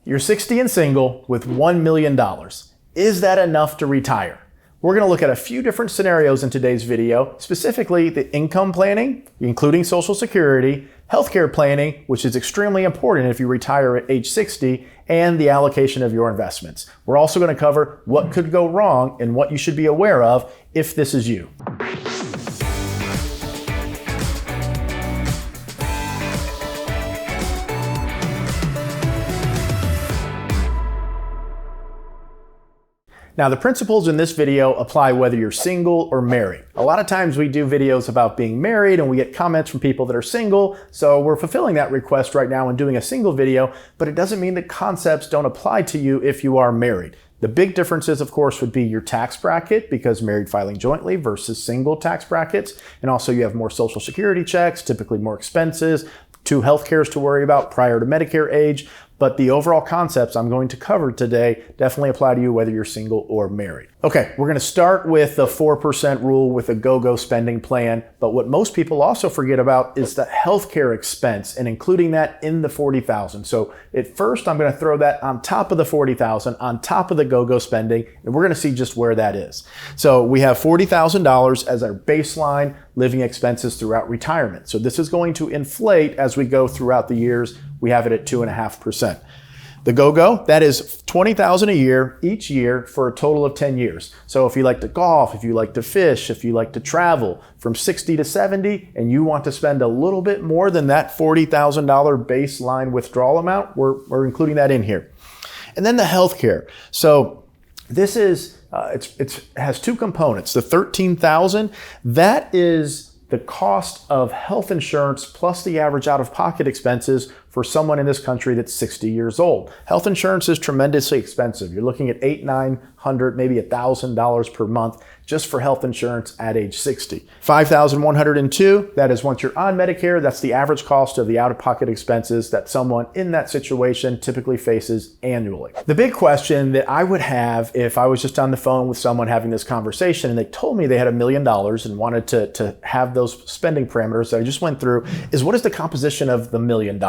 You're 60 and single with $1 million. Is that enough to retire? We're going to look at a few different scenarios in today's video, specifically the income planning, including Social Security, healthcare planning, which is extremely important if you retire at age 60, and the allocation of your investments. We're also going to cover what could go wrong and what you should be aware of if this is you. Now, the principles in this video apply whether you're single or married. A lot of times we do videos about being married and we get comments from people that are single, so we're fulfilling that request right now and doing a single video, but it doesn't mean that concepts don't apply to you if you are married. The big differences, of course, would be your tax bracket, because married filing jointly versus single tax brackets, and also you have more Social Security checks, typically more expenses, 2 health cares to worry about prior to Medicare age. But the overall concepts I'm going to cover today definitely apply to you whether you're single or married. Okay, we're going to start with the 4% rule with a go-go spending plan. But what most people also forget about is the healthcare expense and including that in the $40,000. So at first, I'm going to throw that on top of the $40,000, on top of the go-go spending, and we're going to see just where that is. So we have $40,000 as our baseline living expenses throughout retirement. So this is going to inflate as we go throughout the years. We have it at 2.5%. The go-go, that is $20,000 a year, each year for a total of 10 years. So if you like to golf, if you like to fish, if you like to travel from 60 to 70, and you want to spend a little bit more than that $40,000 baseline withdrawal amount, we're including that in here. And then the healthcare. So this is, it has 2 components. The $13,000, that is the cost of health insurance plus the average out-of-pocket expenses for someone in this country that's 60 years old. Health insurance is tremendously expensive. You're looking at $800, $900, maybe $1,000 per month just for health insurance at age 60. $5,102, that is once you're on Medicare, that's the average cost of the out-of-pocket expenses that someone in that situation typically faces annually. The big question that I would have if I was just on the phone with someone having this conversation and they told me they had $1 million and wanted to have those spending parameters that I just went through is, what is the composition of the $1 million?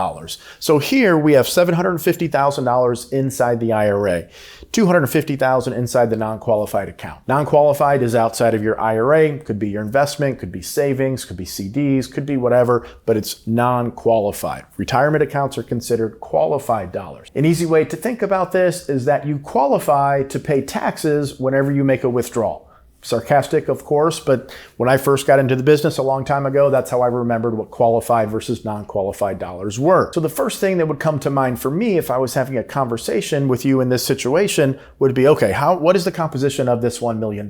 So here we have $750,000 inside the IRA, $250,000 inside the non-qualified account. Non-qualified is outside of your IRA, could be your investment, could be savings, could be CDs, could be whatever, but it's non-qualified. Retirement accounts are considered qualified dollars. An easy way to think about this is that you qualify to pay taxes whenever you make a withdrawal. Sarcastic, of course, but when I first got into the business a long time ago, that's how I remembered what qualified versus non-qualified dollars were. So the first thing that would come to mind for me if I was having a conversation with you in this situation would be, okay, what is the composition of this $1 million?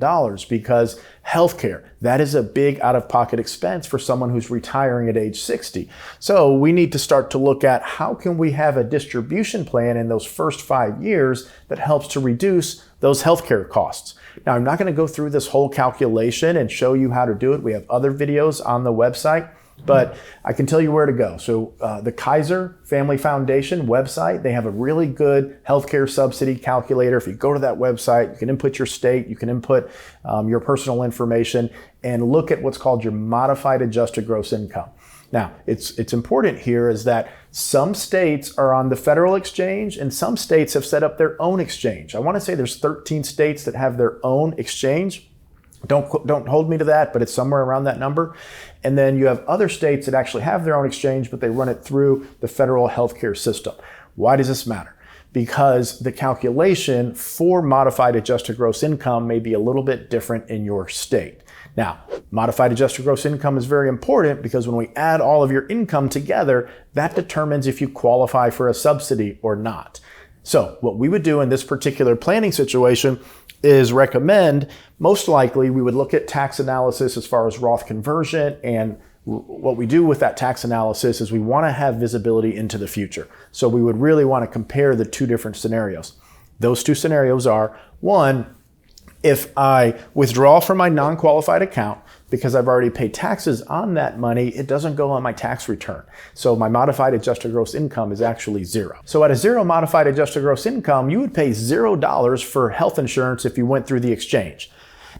Because healthcare, that is a big out-of-pocket expense for someone who's retiring at age 60. So we need to start to look at how can we have a distribution plan in those first 5 years that helps to reduce those healthcare costs. Now, I'm not going to go through this whole calculation and show you how to do it. We have other videos on the website, but I can tell you where to go. So the Kaiser Family Foundation website, they have a really good healthcare subsidy calculator. If you go to that website, you can input your state, you can input your personal information and look at what's called your modified adjusted gross income. Now, it's important here is that some states are on the federal exchange and some states have set up their own exchange. I want to say there's 13 states that have their own exchange. Don't hold me to that, but it's somewhere around that number. And then you have other states that actually have their own exchange, but they run it through the federal healthcare system. Why does this matter? Because the calculation for modified adjusted gross income may be a little bit different in your state. Now, modified adjusted gross income is very important because when we add all of your income together, that determines if you qualify for a subsidy or not. So what we would do in this particular planning situation is recommend, most likely we would look at tax analysis as far as Roth conversion, and what we do with that tax analysis is we want to have visibility into the future. So we would really want to compare the 2 different scenarios. Those 2 scenarios are, one, if I withdraw from my non-qualified account because I've already paid taxes on that money, it doesn't go on my tax return. So my modified adjusted gross income is actually 0. So at a 0 modified adjusted gross income, you would pay $0 for health insurance if you went through the exchange.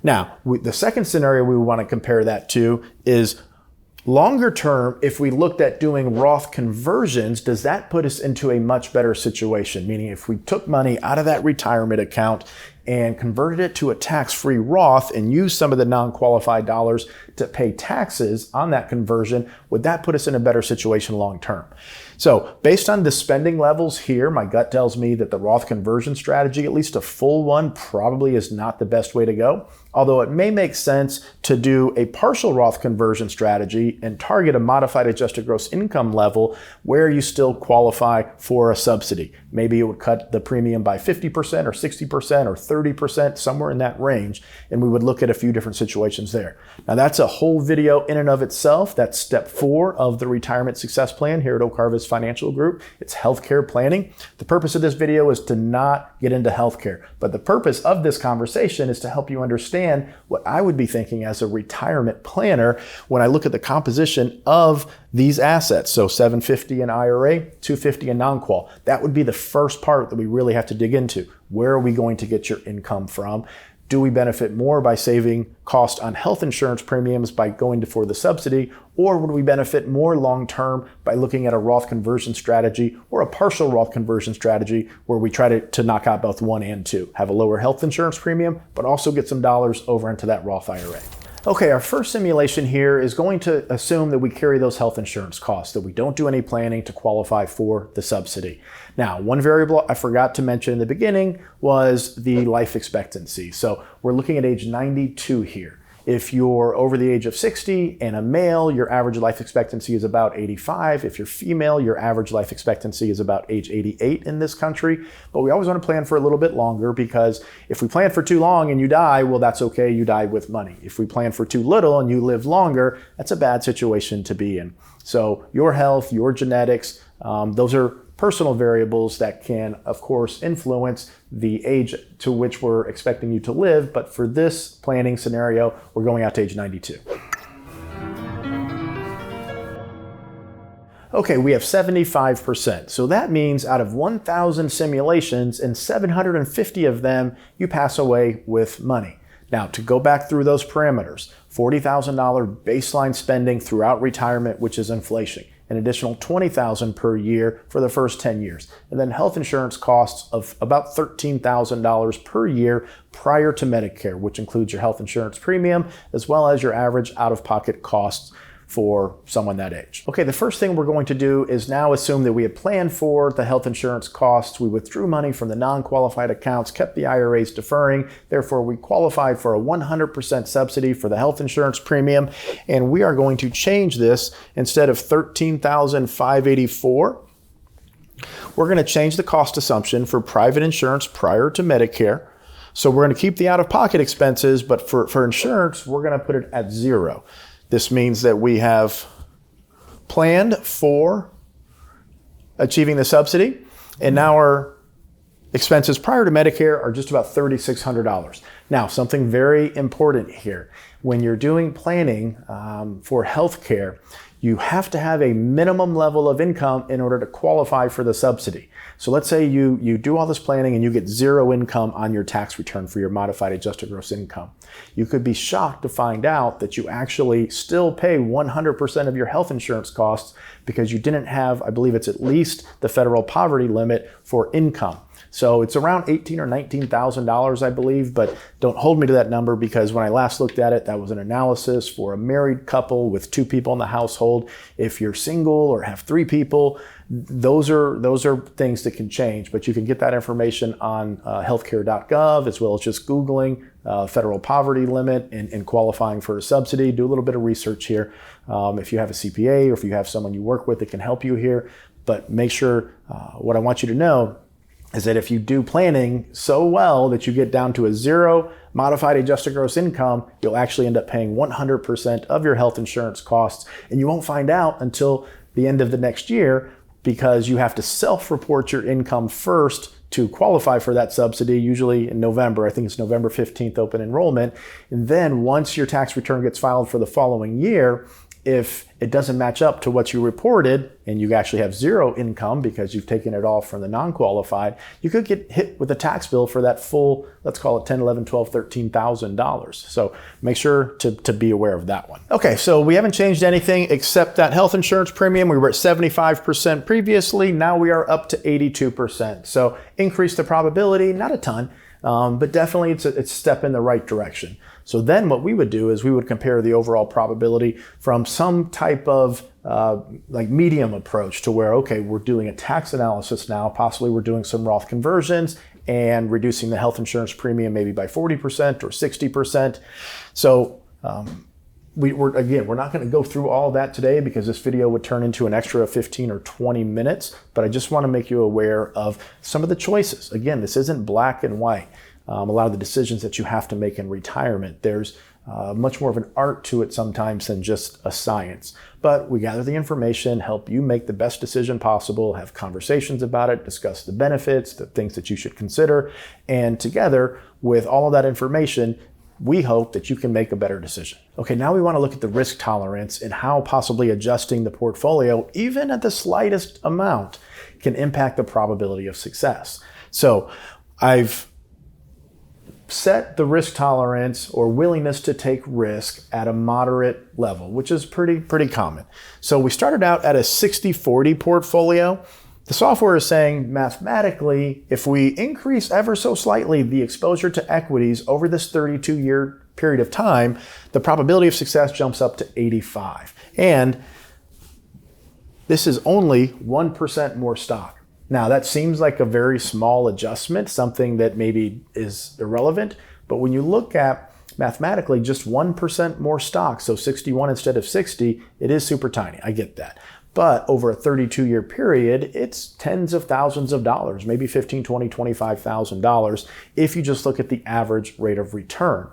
Now, the second scenario we want to compare that to is Longer term, if we looked at doing Roth conversions, does that put us into a much better situation? Meaning if we took money out of that retirement account and converted it to a tax-free Roth and used some of the non-qualified dollars to pay taxes on that conversion, would that put us in a better situation long term? So based on the spending levels here, my gut tells me that the Roth conversion strategy, at least a full one, probably is not the best way to go. Although it may make sense to do a partial Roth conversion strategy and target a modified adjusted gross income level where you still qualify for a subsidy. Maybe it would cut the premium by 50% or 60% or 30%, somewhere in that range, and we would look at a few different situations there. Now that's a whole video in and of itself. That's step 4 of the retirement success plan here at Oak Harvest Financial Group. It's healthcare planning. The purpose of this video is to not get into healthcare, but the purpose of this conversation is to help you understand what I would be thinking as a retirement planner when I look at the composition of these assets. So 750 in IRA, 250 in non-qual. That would be the first part that we really have to dig into. Where are we going to get your income from? Do we benefit more by saving cost on health insurance premiums by going for the subsidy, or would we benefit more long-term by looking at a Roth conversion strategy or a partial Roth conversion strategy where we try to knock out both 1 and 2, have a lower health insurance premium, but also get some dollars over into that Roth IRA? Okay, our first simulation here is going to assume that we carry those health insurance costs, that we don't do any planning to qualify for the subsidy. Now, one variable I forgot to mention in the beginning was the life expectancy. So we're looking at age 92 here. If you're over the age of 60 and a male, your average life expectancy is about 85. If you're female, your average life expectancy is about age 88 in this country. But we always want to plan for a little bit longer, because if we plan for too long and you die, well, that's okay, you die with money. If we plan for too little and you live longer, that's a bad situation to be in. So your health, your genetics, those are personal variables that can, of course, influence the age to which we're expecting you to live. But for this planning scenario, we're going out to age 92. Okay, we have 75%. So that means out of 1,000 simulations, in 750 of them, you pass away with money. Now, to go back through those parameters, $40,000 baseline spending throughout retirement, which is inflation. An additional $20,000 per year for the first 10 years. And then health insurance costs of about $13,000 per year prior to Medicare, which includes your health insurance premium, as well as your average out-of-pocket costs for someone that age. Okay, the first thing we're going to do is now assume that we had planned for the health insurance costs. We withdrew money from the non-qualified accounts, kept the IRAs deferring. Therefore, we qualified for a 100% subsidy for the health insurance premium. And we are going to change this. Instead of $13,584, we're going to change the cost assumption for private insurance prior to Medicare. So we're going to keep the out-of-pocket expenses, but for insurance, we're going to put it at 0. This means that we have planned for achieving the subsidy, and now our expenses prior to Medicare are just about $3,600. Now, something very important here. When you're doing planning for healthcare, you have to have a minimum level of income in order to qualify for the subsidy. So let's say you do all this planning and you get 0 income on your tax return for your modified adjusted gross income. You could be shocked to find out that you actually still pay 100% of your health insurance costs because you didn't have, I believe it's at least the federal poverty limit for income. So it's around $18,000 or $19,000, I believe, but don't hold me to that number, because when I last looked at it, that was an analysis for a married couple with 2 people in the household. If you're single or have 3 people, those are things that can change, but you can get that information on healthcare.gov, as well as just Googling federal poverty limit and qualifying for a subsidy. Do a little bit of research here. If you have a CPA or if you have someone you work with that can help you here, but make sure what I want you to know is that if you do planning so well that you get down to a 0 modified adjusted gross income, you'll actually end up paying 100% of your health insurance costs, and you won't find out until the end of the next year, because you have to self-report your income first to qualify for that subsidy, usually in November. I think it's November 15th open enrollment. And then once your tax return gets filed for the following year, If it doesn't match up to what you reported and you actually have zero income because you've taken it all from the non-qualified, you could get hit with a tax bill for that full, let's call it $10,000, $11,000, $12,000, $13,000. So make sure to be aware of that one. Okay, so we haven't changed anything except that health insurance premium. We were at 75% previously. Now we are up to 82%. So increase the probability, not a ton, but definitely it's a step in the right direction. So then what we would do is we would compare the overall probability from some type of like medium approach to where, okay, we're doing a tax analysis now, possibly we're doing some Roth conversions and reducing the health insurance premium maybe by 40% or 60%. So we're not going to go through all of that today because this video would turn into an extra 15 or 20 minutes, but I just want to make you aware of some of the choices. Again, this isn't black and white. A lot of the decisions that you have to make in retirement, there's much more of an art to it sometimes than just a science. But we gather the information, help you make the best decision possible, have conversations about it, discuss the benefits, the things that you should consider, and together with all of that information, we hope that you can make a better decision. Okay, now we want to look at the risk tolerance and how possibly adjusting the portfolio, even at the slightest amount, can impact the probability of success. So I've set the risk tolerance or willingness to take risk at a moderate level, which is pretty common. So we started out at a 60-40 portfolio. The software is saying mathematically, if we increase ever so slightly the exposure to equities over this 32-year period of time, the probability of success jumps up to 85. And this is only 1% more stock. Now, that seems like a very small adjustment, something that maybe is irrelevant, but when you look at mathematically just 1% more stock, so 61 instead of 60, it is super tiny. I get that. But over a 32-year period, it's tens of thousands of dollars, maybe $15,000, $20,000, $25,000 if you just look at the average rate of return.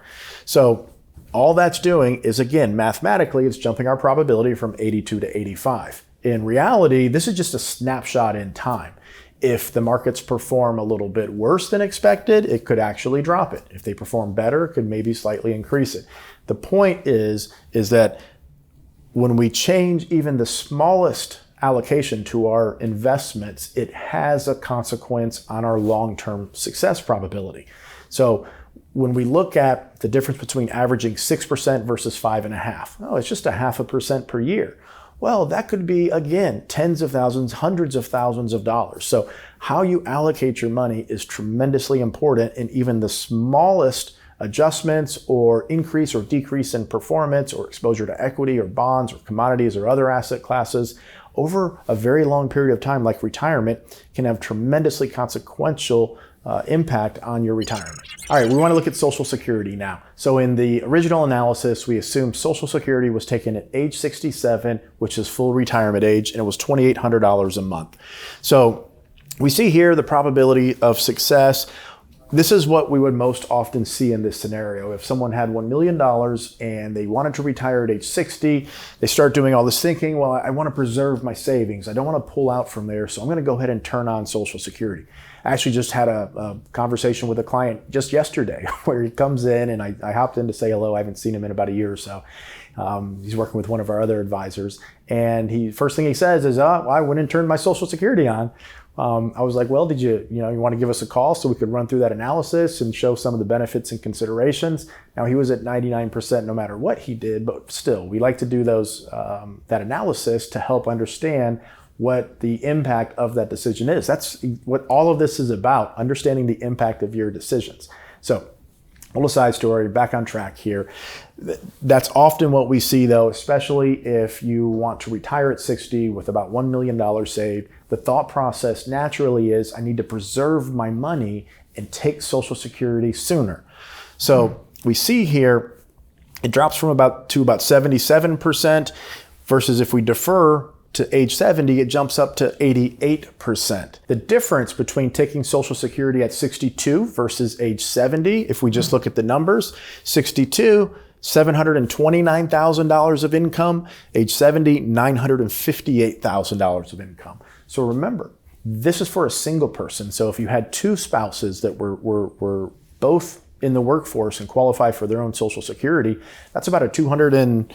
So all that's doing is, again, mathematically, it's jumping our probability from 82 to 85. In reality, this is just a snapshot in time. If the markets perform a little bit worse than expected, it could actually drop it. If they perform better, it could maybe slightly increase it. The point is that when we change even the smallest allocation to our investments, it has a consequence on our long-term success probability. So when we look at the difference between averaging 6% versus 5.5%, oh, it's just 0.5% per year. Well, that could be, again, tens of thousands, hundreds of thousands of dollars. So how you allocate your money is tremendously important, and even the smallest adjustments or increase or decrease in performance or exposure to equity or bonds or commodities or other asset classes over a very long period of time, like retirement, can have tremendously consequential impact on your retirement. All right, we want to look at Social Security now. So in the original analysis, we assumed Social Security was taken at age 67, which is full retirement age, and it was $2,800 a month. So we see here the probability of success. This is what we would most often see in this scenario. If someone had $1 million and they wanted to retire at age 60, they start doing all this thinking, well, I want to preserve my savings. I don't want to pull out from there, so I'm going to go ahead and turn on Social Security. I actually just had a conversation with a client just yesterday where he comes in and I hopped in to say hello. I haven't seen him in about a year or so. He's working with one of our other advisors. And first thing he says is, well, I went and turned my Social Security on. I was like, well, did you want to give us a call so we could run through that analysis and show some of the benefits and considerations? Now, he was at 99% no matter what he did, but still, we like to do that analysis to help understand what the impact of that decision is. That's what all of this is about, understanding the impact of your decisions. So, little side story, back on track here. That's often what we see though, especially if you want to retire at 60 with about $1 million saved. The thought process naturally is, I need to preserve my money and take Social Security sooner. So we see here, it drops from about 77% versus if we defer to age 70, it jumps up to 88%. The difference between taking Social Security at 62 versus age 70, if we just look at the numbers, 62, $729,000 of income, age 70, $958,000 of income. So remember, this is for a single person. So if you had two spouses that were both in the workforce and qualify for their own Social Security, that's about a $250,000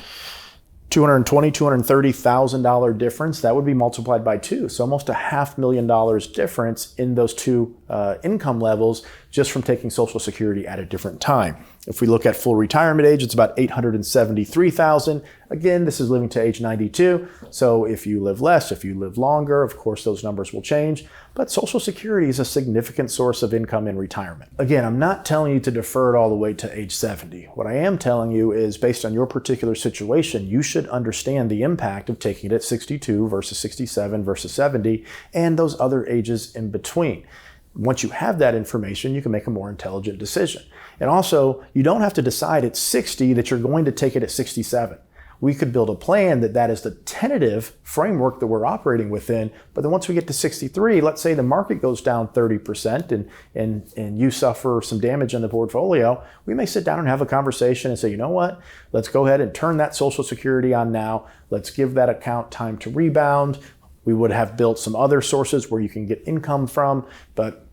$220,000, $230,000 difference, that would be multiplied by 2. So almost $500,000 difference in those two income levels just from taking Social Security at a different time. If we look at full retirement age, it's about $873,000. Again, this is living to age 92. So if you live less, if you live longer, of course, those numbers will change. But Social Security is a significant source of income in retirement. Again, I'm not telling you to defer it all the way to age 70. What I am telling you is based on your particular situation, you should understand the impact of taking it at 62 versus 67 versus 70 and those other ages in between. Once you have that information, you can make a more intelligent decision. And also, you don't have to decide at 60 that you're going to take it at 67. We could build a plan that is the tentative framework that we're operating within. But then once we get to 63, let's say the market goes down 30% and you suffer some damage in the portfolio, we may sit down and have a conversation and say, you know what, let's go ahead and turn that Social Security on now. Let's give that account time to rebound. We would have built some other sources where you can get income from, but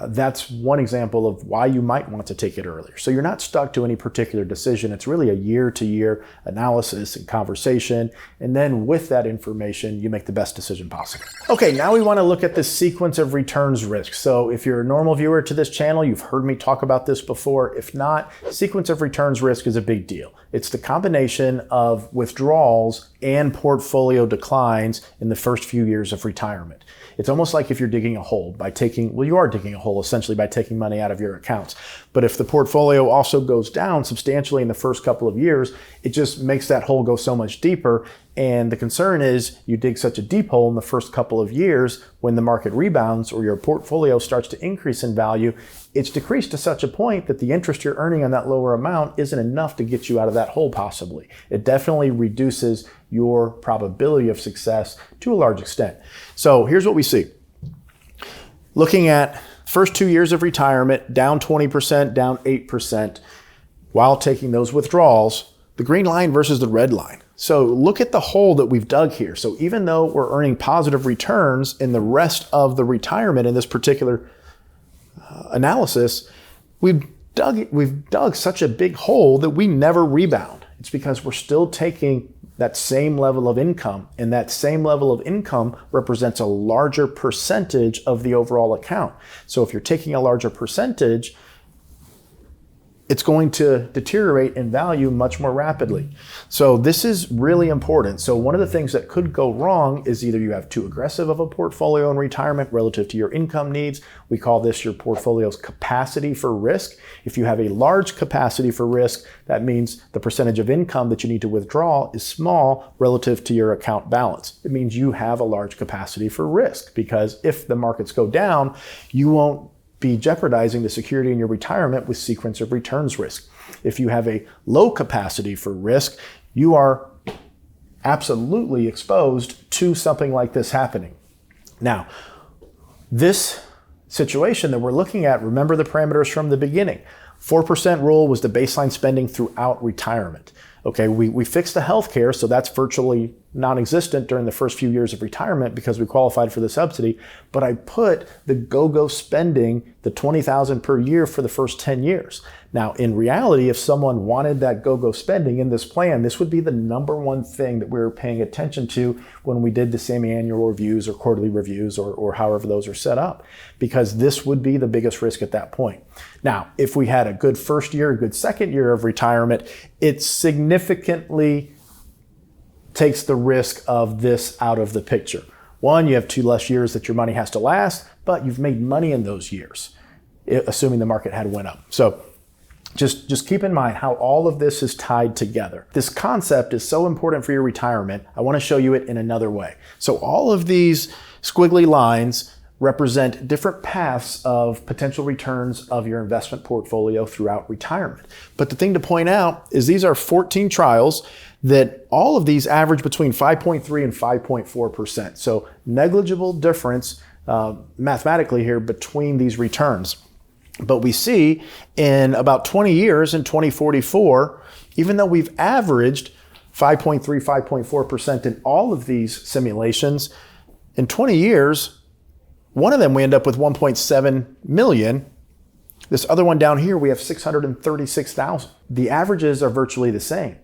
that's one example of why you might want to take it earlier. So you're not stuck to any particular decision. It's really a year-to-year analysis and conversation. And then with that information, you make the best decision possible. Okay, now we want to look at the sequence of returns risk. So if you're a normal viewer to this channel, you've heard me talk about this before. If not, sequence of returns risk is a big deal. It's the combination of withdrawals and portfolio declines in the first few years of retirement. It's almost like if you're digging a hole by taking, well, you are digging a hole essentially by taking money out of your accounts. But if the portfolio also goes down substantially in the first couple of years, it just makes that hole go so much deeper. And the concern is you dig such a deep hole in the first couple of years, when the market rebounds or your portfolio starts to increase in value, it's decreased to such a point that the interest you're earning on that lower amount isn't enough to get you out of that hole possibly. It definitely reduces your probability of success to a large extent. So here's what we see. Looking at first 2 years of retirement, down 20%, down 8%, while taking those withdrawals, the green line versus the red line. So look at the hole that we've dug here. So even though we're earning positive returns in the rest of the retirement in this particular analysis, we've dug such a big hole that we never rebound. It's because we're still taking that same level of income, and that same level of income represents a larger percentage of the overall account. So if you're taking a larger percentage, it's going to deteriorate in value much more rapidly. So this is really important. So one of the things that could go wrong is either you have too aggressive of a portfolio in retirement relative to your income needs. We call this your portfolio's capacity for risk. If you have a large capacity for risk, that means the percentage of income that you need to withdraw is small relative to your account balance. It means you have a large capacity for risk, because if the markets go down, you won't be jeopardizing the security in your retirement with sequence of returns risk. If you have a low capacity for risk, you are absolutely exposed to something like this happening. Now, this situation that we're looking at, remember the parameters from the beginning. 4% rule was the baseline spending throughout retirement. Okay, we fixed the healthcare, so that's virtually non-existent during the first few years of retirement because we qualified for the subsidy. But I put the go-go spending, the $20,000 per year for the first 10 years. Now, in reality, if someone wanted that go-go spending in this plan, this would be the number one thing that we were paying attention to when we did the semi-annual reviews or quarterly reviews or however those are set up, because this would be the biggest risk at that point. Now, if we had a good first year, a good second year of retirement, it significantly takes the risk of this out of the picture. One, you have 2 less years that your money has to last, but you've made money in those years, assuming the market had went up. So just keep in mind how all of this is tied together. This concept is so important for your retirement. I want to show you it in another way. So all of these squiggly lines represent different paths of potential returns of your investment portfolio throughout retirement. But the thing to point out is these are 14 trials that all of these average between 5.3 and 5.4%. So negligible difference mathematically here between these returns. But we see in about 20 years, in 2044, even though we've averaged 5.3, 5.4% in all of these simulations, in 20 years, one of them we end up with 1.7 million. This other one down here, we have 636,000. The averages are virtually the same.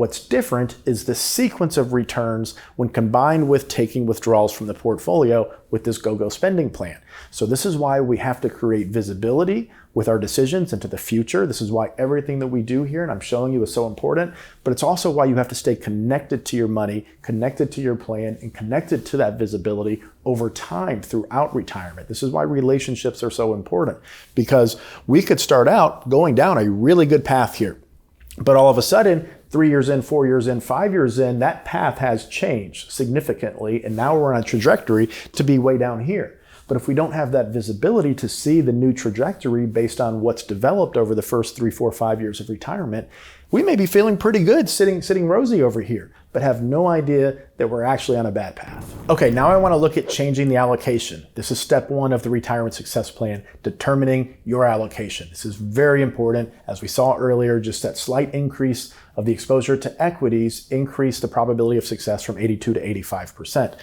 What's different is the sequence of returns when combined with taking withdrawals from the portfolio with this go-go spending plan. So this is why we have to create visibility with our decisions into the future. This is why everything that we do here, and I'm showing you, is so important, but it's also why you have to stay connected to your money, connected to your plan, and connected to that visibility over time throughout retirement. This is why relationships are so important, because we could start out going down a really good path here, but all of a sudden, 3 years in, 4 years in, 5 years in, that path has changed significantly, and now we're on a trajectory to be way down here. But if we don't have that visibility to see the new trajectory based on what's developed over the first 3, 4, 5 years of retirement, we may be feeling pretty good sitting rosy over here, but have no idea that we're actually on a bad path. Okay, now I want to look at changing the allocation. This is step 1 of the retirement success plan, determining your allocation. This is very important. As we saw earlier, just that slight increase of the exposure to equities increased the probability of success from 82 to 85%.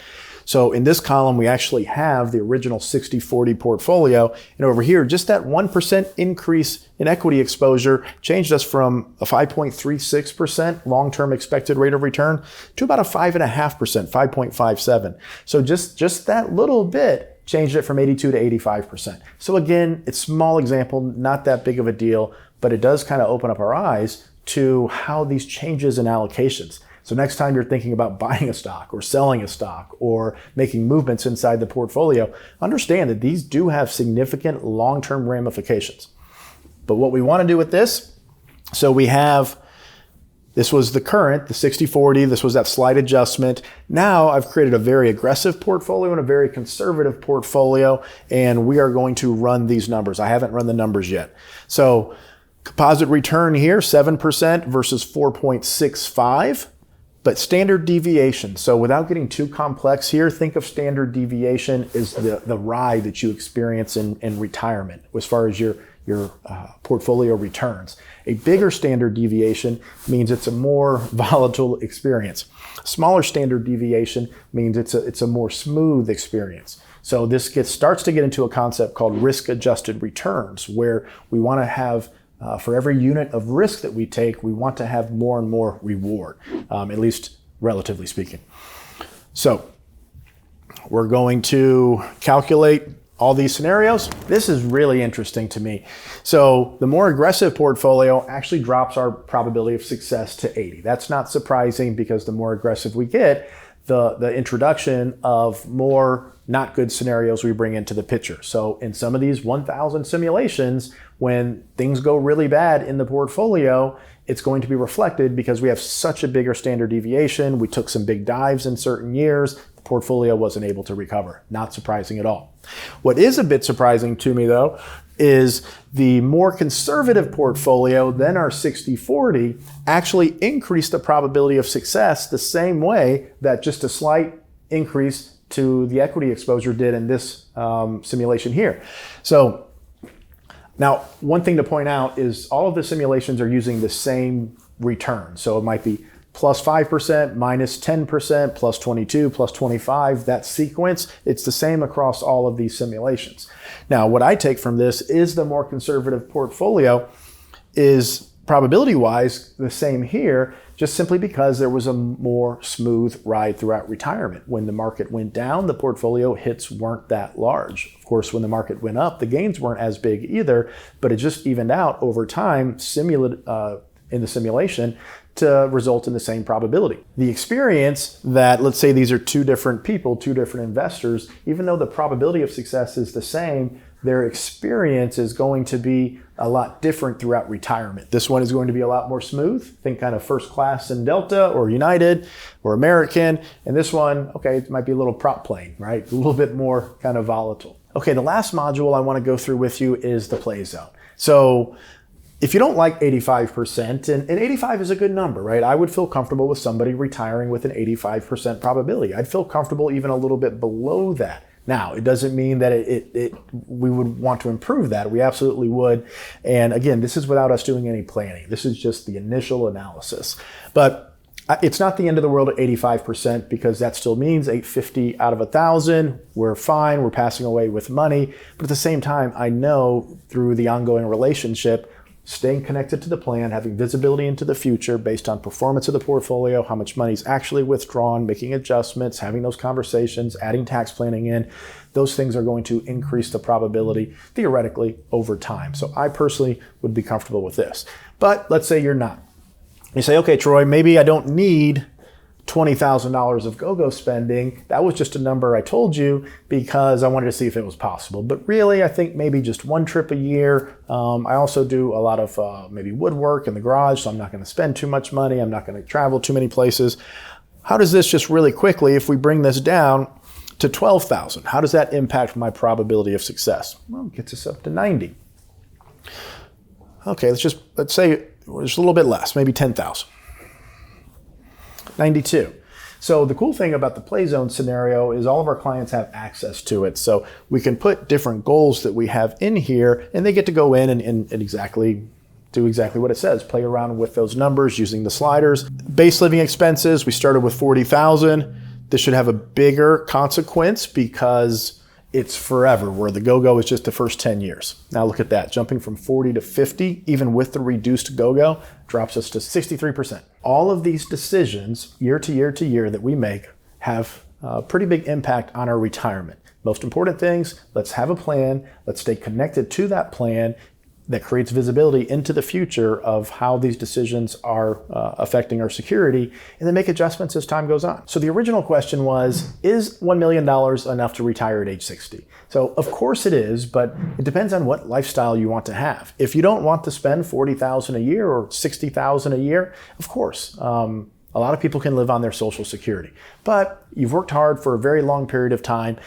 So in this column, we actually have the original 60-40 portfolio. And over here, just that 1% increase in equity exposure changed us from a 5.36% long-term expected rate of return to about a 5.5%, 5.57. So just that little bit changed it from 82 to 85%. So again, it's a small example, not that big of a deal, but it does kind of open up our eyes to how these changes in allocations. So next time you're thinking about buying a stock or selling a stock or making movements inside the portfolio, understand that these do have significant long-term ramifications. But what we want to do with this, so we have, this was the current, the 60-40, this was that slight adjustment. Now I've created a very aggressive portfolio and a very conservative portfolio, and we are going to run these numbers. I haven't run the numbers yet. So composite return here, 7% versus 4.65. But standard deviation, so without getting too complex here, think of standard deviation as the ride that you experience in retirement as far as your portfolio returns. A bigger standard deviation means it's a more volatile experience. Smaller standard deviation means it's a more smooth experience. So this starts to get into a concept called risk-adjusted returns, where we want to have for every unit of risk that we take, we want to have more and more reward, at least relatively speaking. So we're going to calculate all these scenarios. This is really interesting to me. So the more aggressive portfolio actually drops our probability of success to 80. That's not surprising, because the more aggressive we get, the introduction of more not good scenarios we bring into the picture. So in some of these 1,000 simulations, when things go really bad in the portfolio, it's going to be reflected because we have such a bigger standard deviation. We took some big dives in certain years. The portfolio wasn't able to recover. Not surprising at all. What is a bit surprising to me, though, is the more conservative portfolio than our 60-40 actually increased the probability of success the same way that just a slight increase to the equity exposure did in this simulation here. So now, one thing to point out is all of the simulations are using the same return. So it might be plus 5%, minus 10%, plus 22, plus 25, that sequence, it's the same across all of these simulations. Now, what I take from this is the more conservative portfolio is probability-wise the same here, just simply because there was a more smooth ride throughout retirement. When the market went down, the portfolio hits weren't that large. Of course, when the market went up, the gains weren't as big either, but it just evened out over time in the simulation to result in the same probability. The experience that, let's say these are two different people, two different investors, even though the probability of success is the same, their experience is going to be a lot different throughout retirement. This one is going to be a lot more smooth. Think kind of first class in Delta or United or American. And this one, okay, it might be a little prop plane, right? A little bit more kind of volatile. Okay, the last module I want to go through with you is the play zone. So if you don't like 85%, and 85 is a good number, right? I would feel comfortable with somebody retiring with an 85% probability. I'd feel comfortable even a little bit below that. Now, it doesn't mean that we would want to improve that. We absolutely would. And again, this is without us doing any planning. This is just the initial analysis. But it's not the end of the world at 85%, because that still means 850 out of 1,000. We're fine. We're passing away with money. But at the same time, I know through the ongoing relationship, staying connected to the plan, having visibility into the future based on performance of the portfolio, how much money is actually withdrawn, making adjustments, having those conversations, adding tax planning in, those things are going to increase the probability theoretically over time. So I personally would be comfortable with this. But let's say you're not. You say, okay, Troy, maybe I don't need $20,000 of go-go spending. That was just a number I told you because I wanted to see if it was possible. But really, I think maybe just one trip a year. I also do a lot of maybe woodwork in the garage, so I'm not going to spend too much money. I'm not going to travel too many places. How does this just really quickly, if we bring this down to 12,000, how does that impact my probability of success? Well, it gets us up to 90. Okay, let's say just a little bit less, maybe 10,000. 92. So the cool thing about the play zone scenario is all of our clients have access to it. So we can put different goals that we have in here and they get to go in and do exactly what it says. Play around with those numbers using the sliders. Base living expenses, we started with 40,000. This should have a bigger consequence because it's forever, where the go-go is just the first 10 years. Now look at that, jumping from 40 to 50, even with the reduced go-go, drops us to 63%. All of these decisions, year to year to year, that we make have a pretty big impact on our retirement. Most important things, let's have a plan, let's stay connected to that plan that creates visibility into the future of how these decisions are affecting our security, and then make adjustments as time goes on. So the original question was, is $1 million enough to retire at age 60? So of course it is, but it depends on what lifestyle you want to have. If you don't want to spend $40,000 a year or $60,000 a year, of course, a lot of people can live on their Social Security, but you've worked hard for a very long period of time.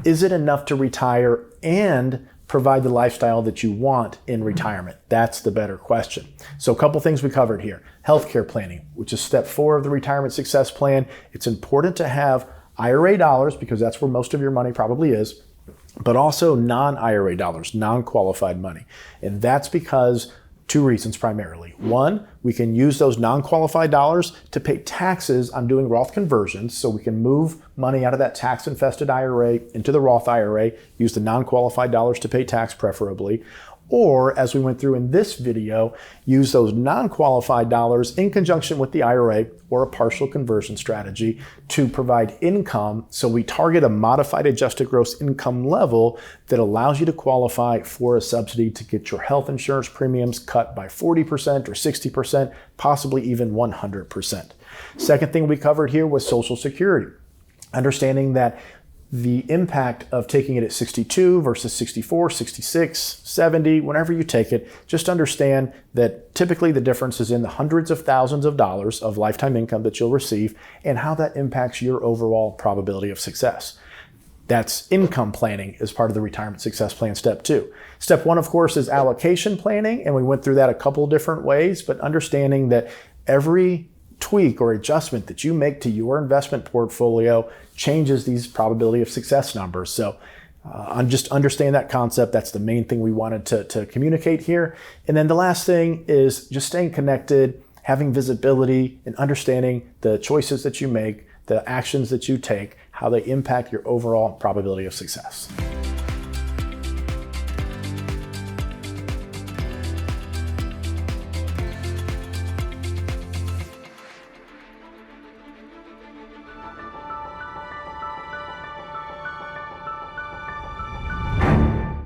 Is it enough to retire and provide the lifestyle that you want in retirement? That's the better question. So a couple things we covered here. Healthcare planning, which is step 4 of the retirement success plan. It's important to have IRA dollars because that's where most of your money probably is, but also non-IRA dollars, non-qualified money. And that's because 2 reasons primarily. 1, we can use those non-qualified dollars to pay taxes on doing Roth conversions, so we can move money out of that tax-infested IRA into the Roth IRA, use the non-qualified dollars to pay tax preferably, or, as we went through in this video, use those non-qualified dollars in conjunction with the IRA or a partial conversion strategy to provide income. So we target a modified adjusted gross income level that allows you to qualify for a subsidy to get your health insurance premiums cut by 40% or 60%, possibly even 100%. Second thing we covered here was Social Security. Understanding that the impact of taking it at 62 versus 64, 66, 70, whenever you take it, just understand that typically the difference is in the hundreds of thousands of dollars of lifetime income that you'll receive and how that impacts your overall probability of success. That's income planning as part of the retirement success plan, step 2. Step 1, of course, is allocation planning, and we went through that a couple different ways, but understanding that every tweak or adjustment that you make to your investment portfolio changes these probability of success numbers. So just understand that concept. That's the main thing we wanted to communicate here. And then the last thing is just staying connected, having visibility, and understanding the choices that you make, the actions that you take, how they impact your overall probability of success.